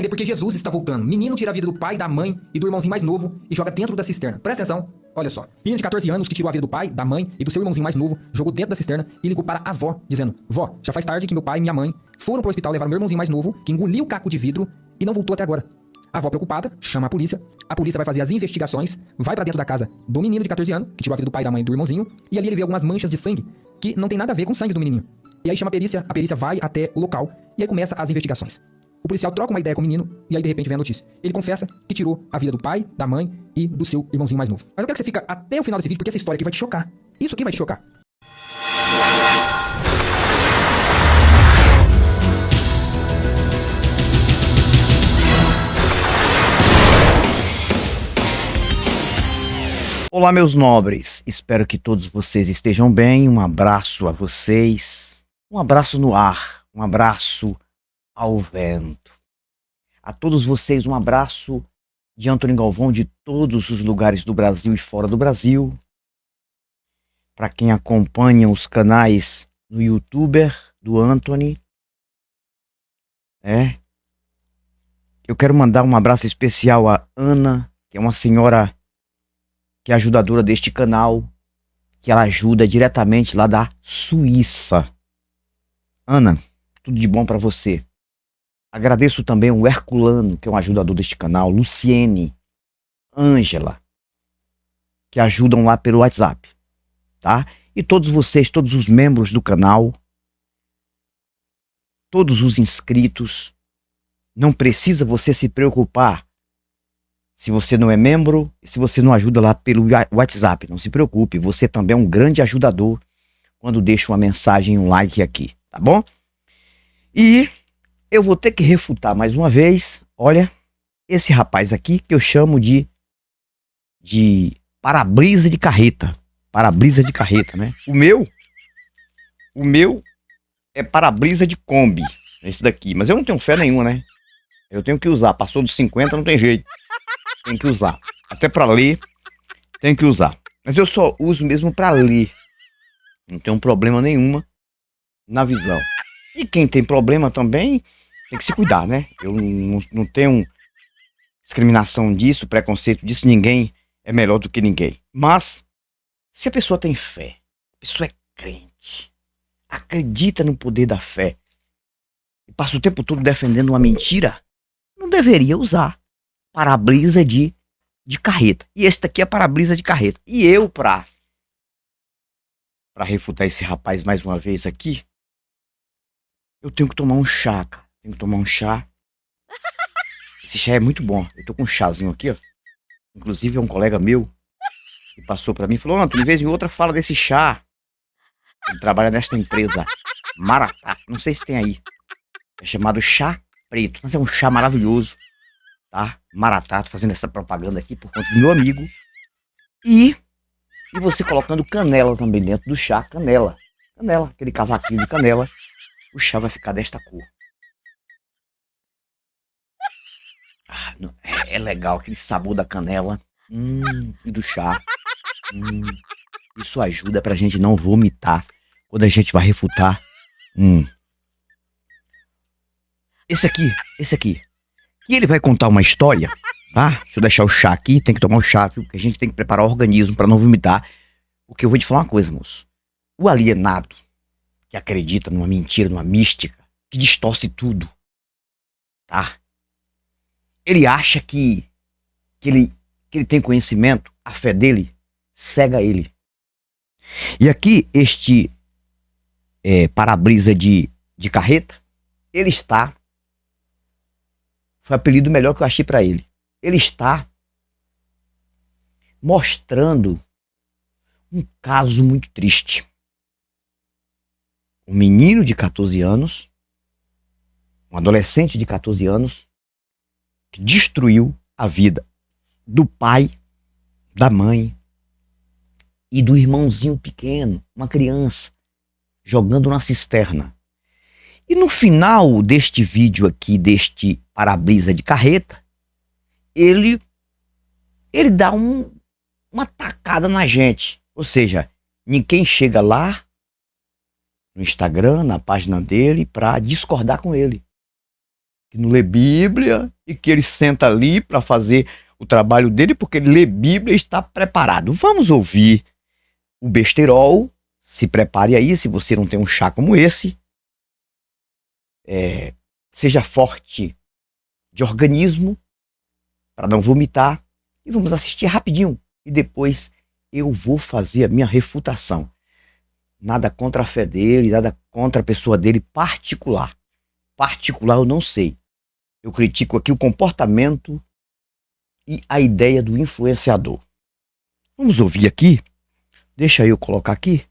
Porque Jesus está voltando. Menino tira a vida do pai, da mãe e do irmãozinho mais novo e joga dentro da cisterna. Presta atenção, olha só. Menino de 14 anos que tirou a vida do pai, da mãe e do seu irmãozinho mais novo, jogou dentro da cisterna e ligou para a avó, dizendo: Vó, já faz tarde que meu pai e minha mãe foram para o hospital levar meu irmãozinho mais novo, que engoliu o caco de vidro e não voltou até agora. A avó preocupada, chama a polícia vai fazer as investigações, vai pra dentro da casa do menino de 14 anos, que tirou a vida do pai, da mãe e do irmãozinho, e ali ele vê algumas manchas de sangue que não tem nada a ver com o sangue do menininho. E aí chama a perícia vai até o local e aí começa as investigações. O policial troca uma ideia com o menino e aí de repente vem a notícia. Ele confessa que tirou a vida do pai, da mãe e do seu irmãozinho mais novo. Mas eu quero que você fique até o final desse vídeo porque essa história aqui vai te chocar. Isso aqui vai te chocar. Olá, meus nobres, espero que todos vocês estejam bem, um abraço a vocês, um abraço no ar, um abraço ao vento. A todos vocês um abraço de Antônio Galvão de todos os lugares do Brasil e fora do Brasil. Para quem acompanha os canais no YouTuber do Anthony, eu quero mandar um abraço especial a Ana, que é uma senhora que é ajudadora deste canal, que ela ajuda diretamente lá da Suíça. Ana, tudo de bom para você. Agradeço também o Herculano, que é um ajudador deste canal, Luciene, Ângela, que ajudam lá pelo WhatsApp, tá? E todos vocês, todos os membros do canal, todos os inscritos, não precisa você se preocupar se você não é membro, se você não ajuda lá pelo WhatsApp, não se preocupe, você também é um grande ajudador quando deixa uma mensagem, um like aqui, tá bom? E eu vou ter que refutar mais uma vez, olha, esse rapaz aqui que eu chamo de para-brisa de carreta, né? O meu é para-brisa de Kombi, esse daqui, mas eu não tenho fé nenhuma, né? Eu tenho que usar, passou dos 50, não tem jeito. Tem que usar. Até pra ler, tem que usar. Mas eu só uso mesmo pra ler. Não tenho problema nenhuma na visão. E quem tem problema também tem que se cuidar, né? Eu não tenho discriminação disso, preconceito disso. Ninguém é melhor do que ninguém. Mas, se a pessoa tem fé, a pessoa é crente, acredita no poder da fé, e passa o tempo todo defendendo uma mentira, não deveria usar para-brisa de carreta. E esse daqui é para-brisa de carreta. E eu, pra refutar esse rapaz mais uma vez aqui, eu tenho que tomar um chá, cara. Tenho que tomar um chá. Esse chá é muito bom. Eu tô com um chazinho aqui, ó. Inclusive é um colega meu que passou pra mim e falou: Antônio, de vez em outra fala desse chá. Ele trabalha nesta empresa Maratá. Não sei se tem aí. É chamado chá preto. Mas é um chá maravilhoso. Tá? Maratá, tô fazendo essa propaganda aqui por conta do meu amigo. E você colocando canela também dentro do chá. Canela, aquele cavaquinho de canela. O chá vai ficar desta cor. É legal aquele sabor da canela e do chá. Isso ajuda pra gente não vomitar quando a gente vai refutar. Esse aqui. E ele vai contar uma história, tá? Deixa eu deixar o chá aqui, tem que tomar o chá, viu? Porque a gente tem que preparar o organismo para não vomitar. Porque eu vou te falar uma coisa, moço. O alienado, que acredita numa mentira, numa mística, que distorce tudo, tá? Ele acha que ele tem conhecimento, a fé dele cega ele. E aqui, este para-brisa de carreta, ele está... Foi o apelido melhor que eu achei pra ele. Ele está mostrando um caso muito triste. Um menino de 14 anos, um adolescente de 14 anos, que destruiu a vida do pai, da mãe e do irmãozinho pequeno, uma criança, jogando na cisterna. E no final deste vídeo aqui, deste para-brisa de carreta, ele dá uma tacada na gente. Ou seja, ninguém chega lá no Instagram, na página dele, para discordar com ele. que não lê Bíblia e que ele senta ali para fazer o trabalho dele porque ele lê Bíblia e está preparado. Vamos ouvir o besterol. Se prepare aí, se você não tem um chá como esse. Seja forte de organismo para não vomitar. E vamos assistir rapidinho. E depois eu vou fazer a minha refutação. Nada contra a fé dele, nada contra a pessoa dele particular. Particular eu não sei. Eu critico aqui o comportamento e a ideia do influenciador. Vamos ouvir aqui? Deixa eu colocar aqui.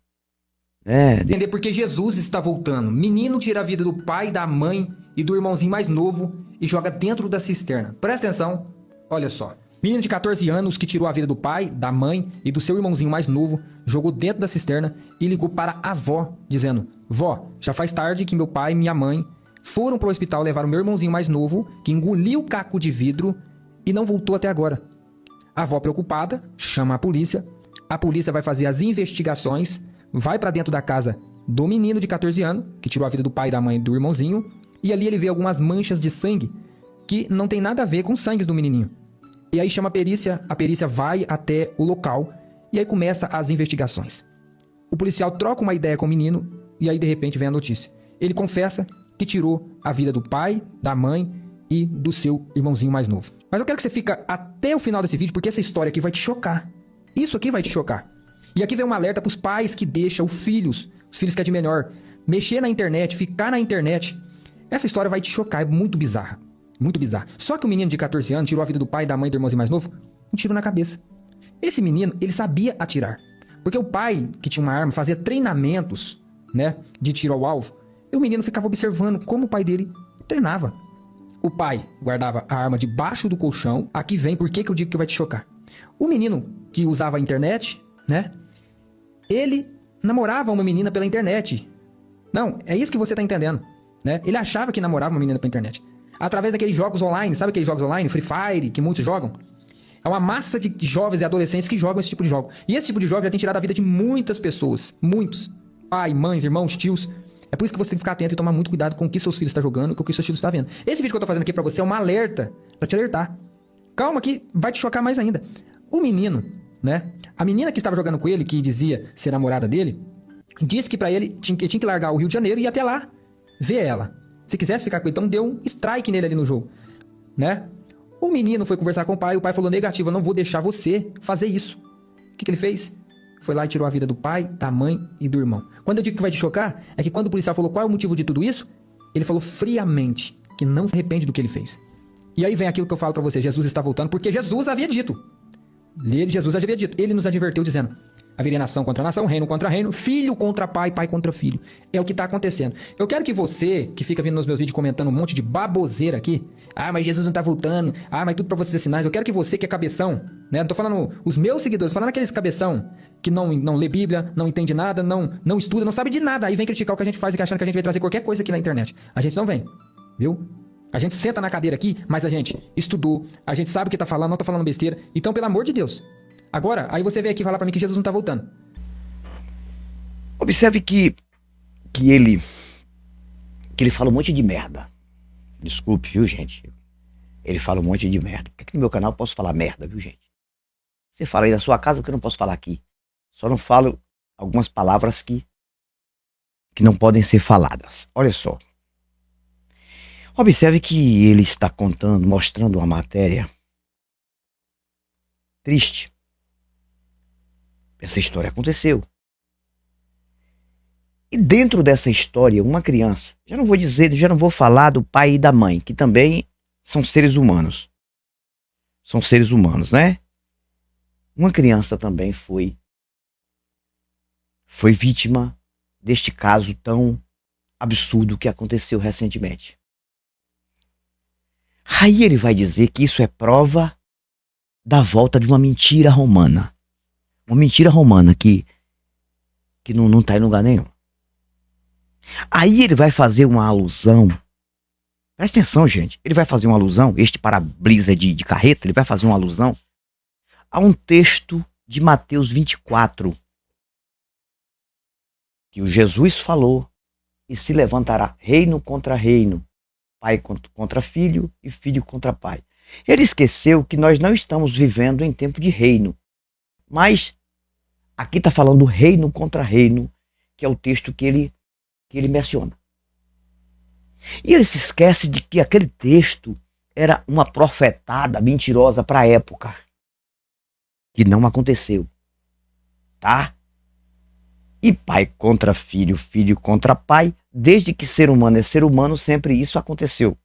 Entender porque Jesus está voltando. Menino tira a vida do pai, da mãe e do irmãozinho mais novo e joga dentro da cisterna. Presta atenção, olha só. Menino de 14 anos que tirou a vida do pai, da mãe e do seu irmãozinho mais novo, jogou dentro da cisterna e ligou para a avó, dizendo: Vó, já faz tarde que meu pai e minha mãe foram para o hospital levar o meu irmãozinho mais novo, que engoliu o caco de vidro e não voltou até agora. A avó, preocupada, chama a polícia vai fazer as investigações, vai para dentro da casa do menino de 14 anos, que tirou a vida do pai, da mãe e do irmãozinho, e ali ele vê algumas manchas de sangue que não tem nada a ver com os sangues do menininho. E aí chama a perícia vai até o local e aí começa as investigações. O policial troca uma ideia com o menino e aí de repente vem a notícia. Ele confessa que tirou a vida do pai, da mãe e do seu irmãozinho mais novo. Mas eu quero que você fique até o final desse vídeo porque essa história aqui vai te chocar. Isso aqui vai te chocar. E aqui vem um alerta para os pais que deixam os filhos que é de menor, mexer na internet, ficar na internet. Essa história vai te chocar, é muito bizarra. Muito bizarro. Só que o menino de 14 anos tirou a vida do pai, da mãe e do irmãozinho mais novo, um tiro na cabeça. Esse menino, ele sabia atirar. Porque o pai, que tinha uma arma, fazia treinamentos, né, de tiro ao alvo. E o menino ficava observando como o pai dele treinava. O pai guardava a arma debaixo do colchão. Aqui vem por que eu digo que vai te chocar. O menino que usava a internet, né, ele namorava uma menina pela internet. Não, é isso que você tá entendendo, né? Ele achava que namorava uma menina pela internet. Através daqueles jogos online, sabe aqueles jogos online, Free Fire, que muitos jogam? É uma massa de jovens e adolescentes que jogam esse tipo de jogo. E esse tipo de jogo já tem tirado a vida de muitas pessoas. Muitos. Pai, mães, irmãos, tios. É por isso que você tem que ficar atento e tomar muito cuidado com o que seus filhos estão jogando e com o que seus filhos estão vendo. Esse vídeo que eu tô fazendo aqui pra você é um alerta, pra te alertar. Calma que vai te chocar mais ainda. O menino, né? A menina que estava jogando com ele, que dizia ser namorada dele, disse que pra ele tinha que largar o Rio de Janeiro e ir até lá ver ela. Se quisesse ficar com ele, então deu um strike nele ali no jogo, né? O menino foi conversar com o pai falou negativo, eu não vou deixar você fazer isso. O que ele fez? Foi lá e tirou a vida do pai, da mãe e do irmão. Quando eu digo que vai te chocar, é que quando o policial falou qual é o motivo de tudo isso, ele falou friamente que não se arrepende do que ele fez. E aí vem aquilo que eu falo pra você, Jesus está voltando, porque Jesus havia dito. Jesus havia dito, ele nos adverteu dizendo: haveria nação contra nação, reino contra reino, filho contra pai, pai contra filho. É o que está acontecendo. Eu quero que você, que fica vindo nos meus vídeos comentando um monte de baboseira aqui, mas Jesus não está voltando, mas tudo para vocês é sinais. Eu quero que você, que é cabeção, né? Não tô falando os meus seguidores, tô falando aqueles cabeção que não lê Bíblia, não entende nada, não estuda, não sabe de nada. Aí vem criticar o que a gente faz e achando que a gente vai trazer qualquer coisa aqui na internet. A gente não vem, viu? A gente senta na cadeira aqui, mas a gente estudou, a gente sabe o que tá falando, não tá falando besteira. Então, pelo amor de Deus. Agora, aí você vem aqui falar pra mim que Jesus não tá voltando. Observe que ele fala um monte de merda. Desculpe, viu, gente? Ele fala um monte de merda. Porque aqui no meu canal eu posso falar merda, viu, gente? Você fala aí na sua casa, porque eu não posso falar aqui. Só não falo algumas palavras que não podem ser faladas. Olha só. Observe que ele está mostrando uma matéria triste. Essa história aconteceu. E dentro dessa história, uma criança, já não vou falar do pai e da mãe, que também são seres humanos. São seres humanos, né? Uma criança também foi vítima deste caso tão absurdo que aconteceu recentemente. Aí ele vai dizer que isso é prova da volta de uma mentira romana. Uma mentira romana que não está em lugar nenhum. Aí ele vai fazer uma alusão. Presta atenção, gente. Ele vai fazer uma alusão, este para-brisa de carreta, ele vai fazer uma alusão a um texto de Mateus 24. Que o Jesus falou, e se levantará reino contra reino, pai contra filho e filho contra pai. Ele esqueceu que nós não estamos vivendo em tempo de reino, mas aqui está falando reino contra reino, que é o texto que ele menciona. E ele se esquece de que aquele texto era uma profetada mentirosa para a época, que não aconteceu, tá? E pai contra filho, filho contra pai, desde que ser humano é ser humano, sempre isso aconteceu.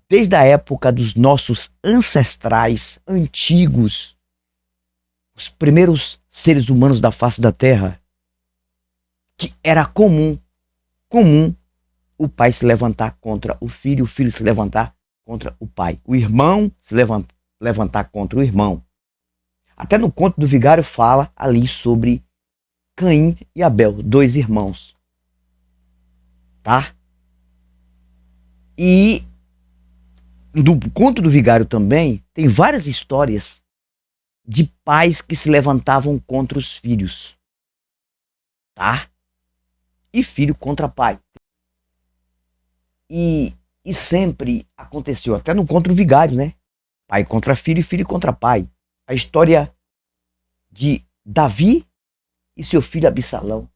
Desde a época dos nossos ancestrais antigos, os primeiros seres humanos da face da Terra, que era comum o pai se levantar contra o filho se levantar contra o pai, o irmão se levantar contra o irmão. Até no conto do Vigário fala ali sobre Caim e Abel, dois irmãos. Tá? E no conto do Vigário também tem várias histórias de pais que se levantavam contra os filhos. Tá? E filho contra pai. E sempre aconteceu, até no conto do Vigário, né? Pai contra filho e filho contra pai. A história de Davi e seu filho Absalão.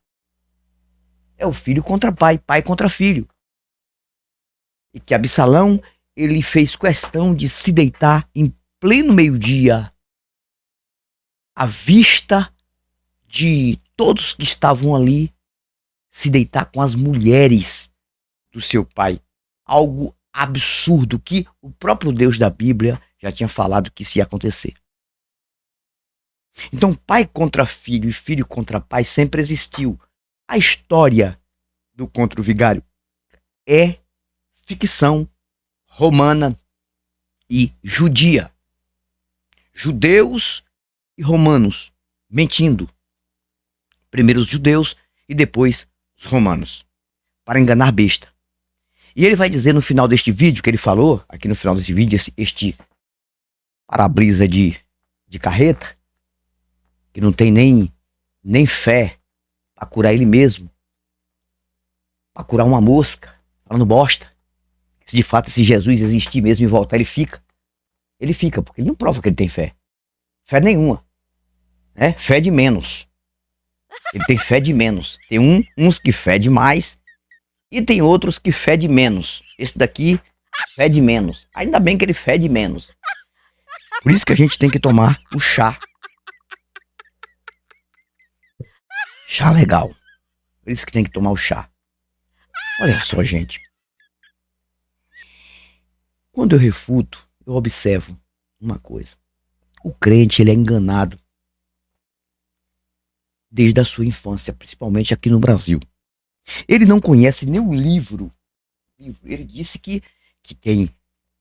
É o filho contra pai, pai contra filho. E que Absalão, ele fez questão de se deitar em pleno meio-dia, à vista de todos que estavam ali, se deitar com as mulheres do seu pai. Algo absurdo que o próprio Deus da Bíblia já tinha falado que isso ia acontecer. Então, pai contra filho e filho contra pai sempre existiu. A história do conto do Vigário é ficção romana e judia. Judeus e romanos mentindo. Primeiro os judeus e depois os romanos, para enganar besta. E ele vai dizer no final deste vídeo, que ele falou, aqui no final desse vídeo, este para-brisa de carreta, que não tem nem fé para curar ele mesmo, para curar uma mosca, falando bosta. Se de fato esse Jesus existir mesmo e voltar, ele fica, porque ele não prova que ele tem fé. Fé nenhuma. Né? Fé de menos. Ele tem fé de menos. Tem uns que fede mais e tem outros que fede menos. Esse daqui fede menos. Ainda bem que ele fede menos. Por isso que a gente tem que tomar o chá. Chá legal. Por isso que tem que tomar o chá. Olha só, gente. Quando eu refuto, eu observo uma coisa. O crente, ele é enganado desde a sua infância, principalmente aqui no Brasil. Ele não conhece nem o livro. Ele disse que quem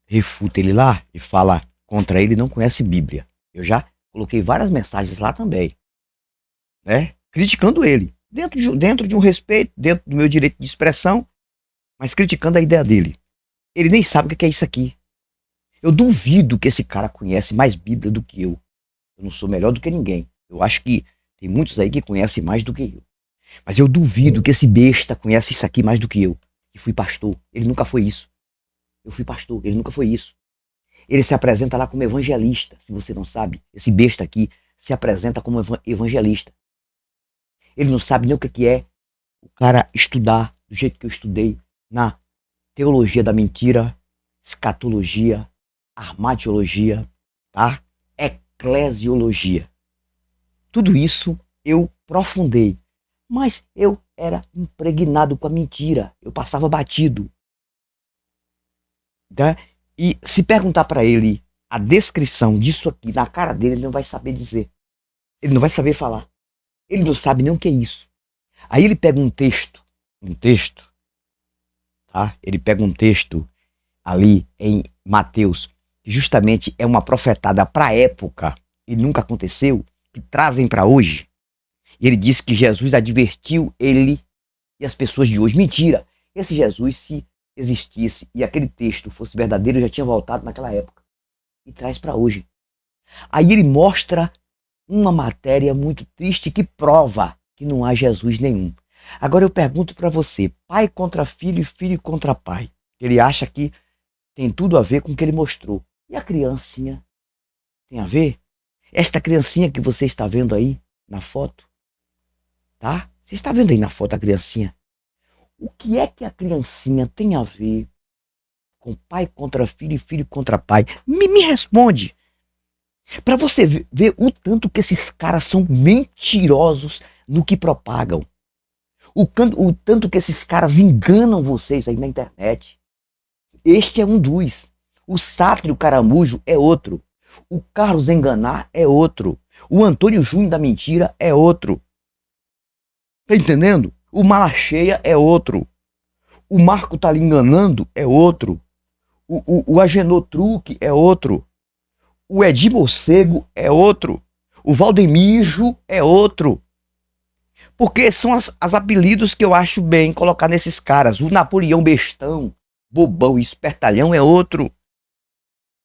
refuta ele lá e fala contra ele não conhece Bíblia. Eu já coloquei várias mensagens lá também, né? Criticando ele, dentro de um respeito, dentro do meu direito de expressão, mas criticando a ideia dele. Ele nem sabe o que é isso aqui. Eu duvido que esse cara conhece mais Bíblia do que eu. Eu não sou melhor do que ninguém. Eu acho que tem muitos aí que conhecem mais do que eu. Mas eu duvido que esse besta conhece isso aqui mais do que eu. E fui pastor. Ele nunca foi isso. Eu fui pastor. Ele nunca foi isso. Ele se apresenta lá como evangelista. Se você não sabe, esse besta aqui se apresenta como evangelista. Ele não sabe nem o que é o cara estudar do jeito que eu estudei na teologia da mentira, escatologia, armadiologia, tá? Eclesiologia. Tudo isso eu aprofundei, mas eu era impregnado com a mentira. Eu passava batido. Tá? E se perguntar para ele a descrição disso aqui na cara dele, ele não vai saber dizer. Ele não vai saber falar. Ele não sabe nem o que é isso. Aí ele pega um texto, tá? Ele pega um texto ali em Mateus, que justamente é uma profetada para a época e nunca aconteceu, que trazem para hoje. E ele diz que Jesus advertiu ele e as pessoas de hoje. Mentira! Esse Jesus, se existisse e aquele texto fosse verdadeiro, já tinha voltado naquela época. E traz para hoje. Aí ele mostra uma matéria muito triste que prova que não há Jesus nenhum. Agora eu pergunto para você, pai contra filho e filho contra pai. Ele acha que tem tudo a ver com o que ele mostrou. E a criancinha? Tem a ver? Esta criancinha que você está vendo aí na foto, tá? Você está vendo aí na foto a criancinha? O que é que a criancinha tem a ver com pai contra filho e filho contra pai? Me responde. Para você ver o tanto que esses caras são mentirosos no que propagam. O tanto que esses caras enganam vocês aí na internet. Este é um dos. O Sátrio Caramujo é outro. O Carlos Enganar é outro. O Antônio Júnior da Mentira é outro. Tá entendendo? O Malacheia é outro. O Marco tá lhe enganando é outro. O Agenor Truque é outro. O Edir Morcego é outro. O Valdemijo é outro. Porque são as apelidos que eu acho bem colocar nesses caras. O Napoleão Bestão, Bobão e Espertalhão é outro.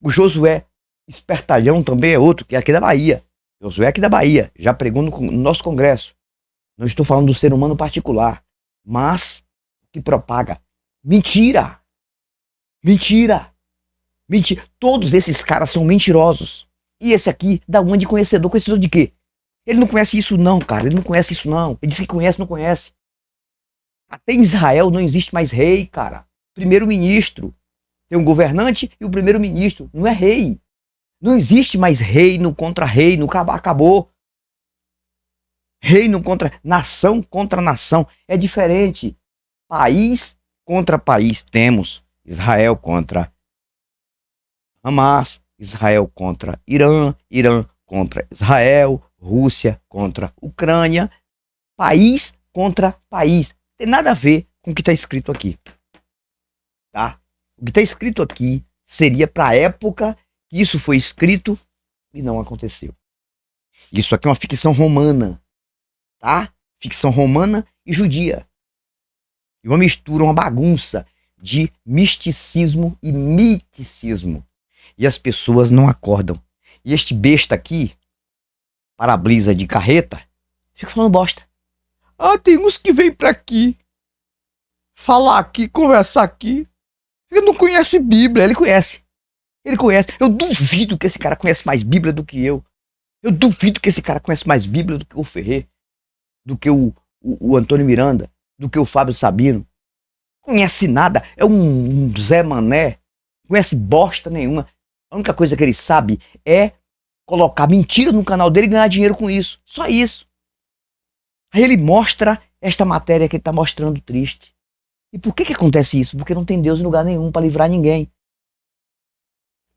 O Josué Espertalhão também é outro, que é aqui da Bahia. Josué é aqui da Bahia, já pregou no nosso congresso. Não estou falando do ser humano particular, mas que propaga mentira. Mentira. Mentira. Todos esses caras são mentirosos. E esse aqui, da onde de conhecedor? Conhecedor de quê? Ele não conhece isso não, cara. Ele não conhece isso não. Ele diz que conhece, não conhece. Até em Israel não existe mais rei, cara. Primeiro-ministro. Tem um governante e o primeiro-ministro. Não é rei. Não existe mais reino contra reino. Acabou. Reino contra nação contra nação. É diferente. País contra país. Temos Israel contra Hamas, Israel contra Irã, Irã contra Israel, Rússia contra Ucrânia. País contra país. Tem nada a ver com o que está escrito aqui. Tá? O que está escrito aqui seria para a época que isso foi escrito e não aconteceu. Isso aqui é uma ficção romana. Tá? Ficção romana e judia. E uma mistura, uma bagunça de misticismo e miticismo. E as pessoas não acordam. E este besta aqui, para-brisa de carreta, fica falando bosta. Ah, tem uns que vêm pra aqui, falar aqui, conversar aqui. Ele não conhece Bíblia, ele conhece. Ele conhece. Eu duvido que esse cara conhece mais Bíblia do que eu. Eu duvido que esse cara conhece mais Bíblia do que o Ferrer, do que o Antônio Miranda, do que o Fábio Sabino. Conhece nada, é um Zé Mané, conhece bosta nenhuma. A única coisa que ele sabe é colocar mentira no canal dele e ganhar dinheiro com isso. Só isso. Aí ele mostra esta matéria que ele está mostrando triste. E por que acontece isso? Porque não tem Deus em lugar nenhum para livrar ninguém.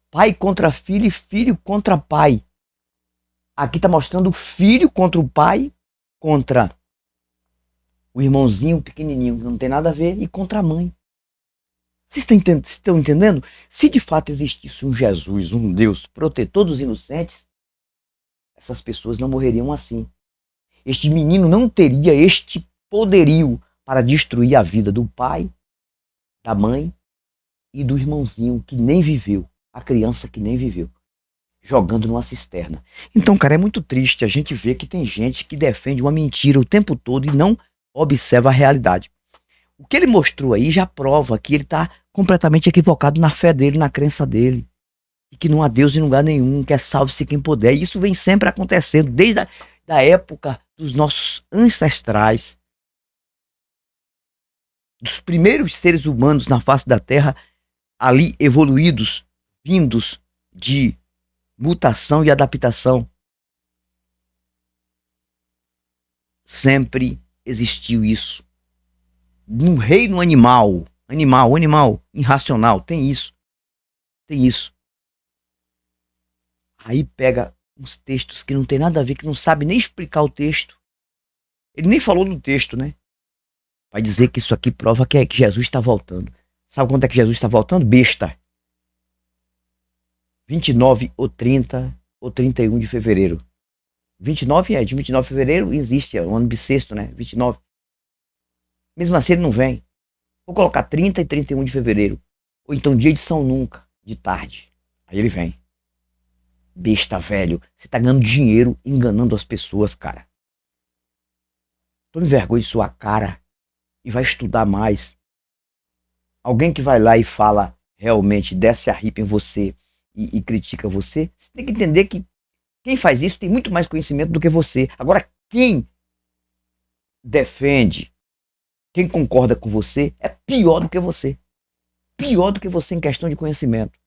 Pai contra filho e filho contra pai. Aqui está mostrando o filho contra o pai, contra o irmãozinho pequenininho, que não tem nada a ver, e contra a mãe. Vocês estão entendendo? Se de fato existisse um Jesus, um Deus protetor dos inocentes, essas pessoas não morreriam assim. Este menino não teria este poderio para destruir a vida do pai, da mãe e do irmãozinho que nem viveu, a criança que nem viveu, jogando numa cisterna. Então, cara, é muito triste a gente ver que tem gente que defende uma mentira o tempo todo e não observa a realidade. O que ele mostrou aí já prova que ele está completamente equivocado na fé dele, na crença dele. E que não há Deus em lugar nenhum, que é salve-se quem puder. E isso vem sempre acontecendo, desde a época dos nossos ancestrais. Dos primeiros seres humanos na face da Terra, ali evoluídos, vindos de mutação e adaptação. Sempre existiu isso. No reino animal, irracional, tem isso. Aí pega uns textos que não tem nada a ver, que não sabe nem explicar o texto. Ele nem falou no texto, né? Vai dizer que isso aqui prova que Jesus está voltando. Sabe quando é que Jesus está voltando? Besta. 29 ou 30 ou 31 de fevereiro. 29 de 29 de fevereiro existe, é o ano bissexto, né? 29. Mesmo assim ele não vem. Vou colocar 30 e 31 de fevereiro. Ou então dia de São Nunca, de tarde. Aí ele vem. Besta velho. Você tá ganhando dinheiro enganando as pessoas, cara. Tome vergonha de sua cara e vai estudar mais. Alguém que vai lá e fala realmente, desce a ripa em você e critica você, você tem que entender que quem faz isso tem muito mais conhecimento do que você. Agora, quem defende, quem concorda com você, é pior do que você. Pior do que você em questão de conhecimento.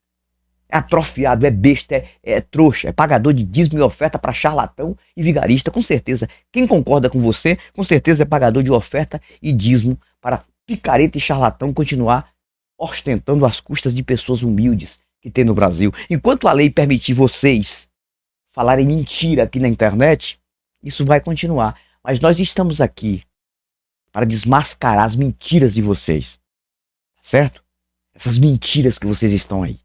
É atrofiado, é besta, é trouxa, é pagador de dízimo e oferta para charlatão e vigarista, com certeza. Quem concorda com você, com certeza é pagador de oferta e dízimo para picareta e charlatão continuar ostentando às custas de pessoas humildes que tem no Brasil. Enquanto a lei permitir vocês falarem mentira aqui na internet, isso vai continuar. Mas nós estamos aqui para desmascarar as mentiras de vocês. Certo? Essas mentiras que vocês estão aí.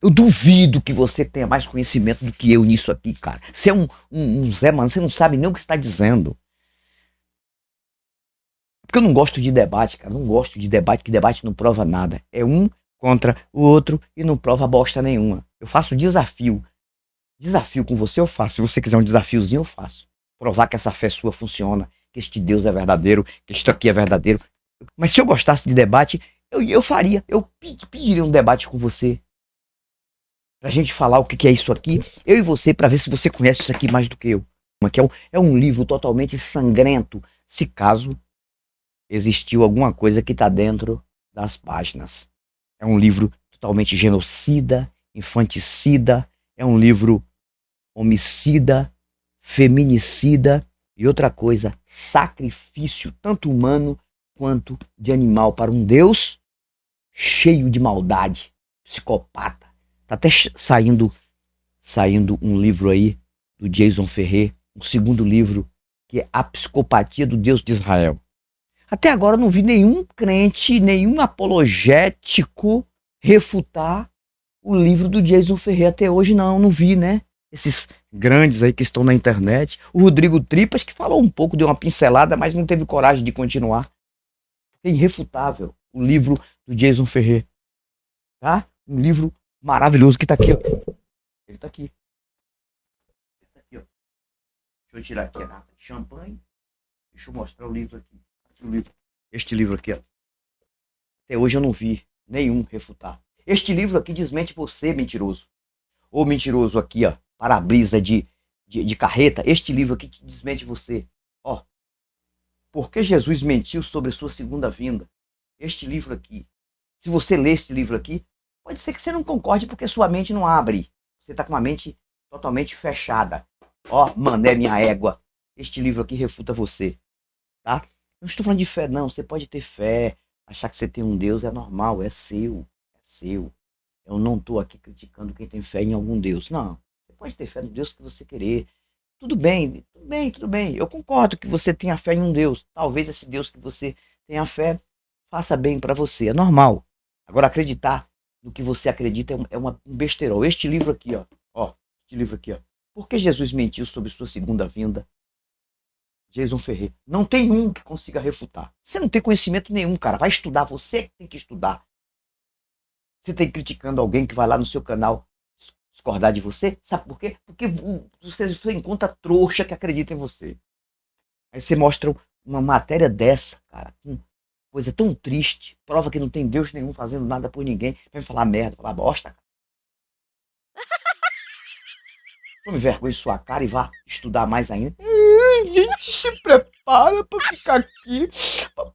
Eu duvido que você tenha mais conhecimento do que eu nisso aqui, cara. Você é um Zé, mano, você não sabe nem o que está dizendo. Porque eu não gosto de debate, cara. Não gosto de debate, que debate não prova nada. É um contra o outro e não prova bosta nenhuma. Eu faço desafio. Desafio com você eu faço. Se você quiser um desafiozinho, eu faço. Provar que essa fé sua funciona, que este Deus é verdadeiro, que isto aqui é verdadeiro. Mas se eu gostasse de debate, eu faria. Eu pediria um debate com você. Pra gente falar o que é isso aqui, eu e você, pra ver se você conhece isso aqui mais do que eu. Que é um livro totalmente sangrento, se caso existiu alguma coisa que tá dentro das páginas. É um livro totalmente genocida, infanticida, é um livro homicida, feminicida e outra coisa, sacrifício, tanto humano quanto de animal para um Deus cheio de maldade, psicopata. Tá até saindo um livro aí do Jason Ferrer, um segundo livro, que é A Psicopatia do Deus de Israel. Até agora eu não vi nenhum crente, nenhum apologético refutar o livro do Jason Ferrer. Até hoje não vi, né? Esses grandes aí que estão na internet. O Rodrigo Tripas, que falou um pouco, deu uma pincelada, mas não teve coragem de continuar. É irrefutável o livro do Jason Ferrer. Tá? Um livro maravilhoso que tá aqui, ó. Ele tá aqui. Ele tá aqui, ó. Deixa eu tirar aqui a garrafa de champanhe. Deixa eu mostrar o livro aqui. Este livro aqui, ó. Até hoje eu não vi nenhum refutar. Este livro aqui desmente você, mentiroso. Ou mentiroso aqui, ó. Para-brisa de carreta. Este livro aqui desmente você. Ó. Por que Jesus mentiu sobre sua segunda vinda? Este livro aqui. Se você ler este livro aqui, pode ser que você não concorde porque sua mente não abre. Você está com uma mente totalmente fechada. Ó, mané minha égua. Este livro aqui refuta você. Tá? Não estou falando de fé, não. Você pode ter fé. Achar que você tem um Deus é normal. É seu. É seu. Eu não estou aqui criticando quem tem fé em algum Deus. Não. Você pode ter fé no Deus que você querer. Tudo bem. Tudo bem. Eu concordo que você tenha fé em um Deus. Talvez esse Deus que você tenha fé faça bem para você. É normal. Agora, acreditar no que você acredita é um besterol. Este livro aqui, ó. Este livro aqui, ó. Por que Jesus mentiu sobre sua segunda vinda? Jason Ferrer. Não tem um que consiga refutar. Você não tem conhecimento nenhum, cara. Vai estudar. Você que tem que estudar. Você está criticando alguém que vai lá no seu canal discordar de você? Sabe por quê? Porque você encontra trouxa que acredita em você. Aí você mostra uma matéria dessa, cara. Coisa tão triste. Prova que não tem Deus nenhum fazendo nada por ninguém. Vai falar merda, falar bosta, cara. Tome vergonha em sua cara e vá estudar mais ainda. Gente, se prepara pra ficar aqui,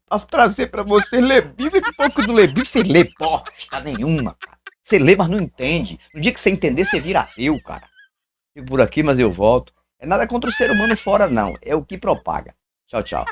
pra trazer pra você ler Bíblia, que pouco não lê Bíblia, você lê bosta nenhuma, cara. Você lê, mas não entende. No dia que você entender, você vira ateu, cara. Fico por aqui, mas eu volto. É nada contra o ser humano fora, não. É o que propaga. Tchau, tchau.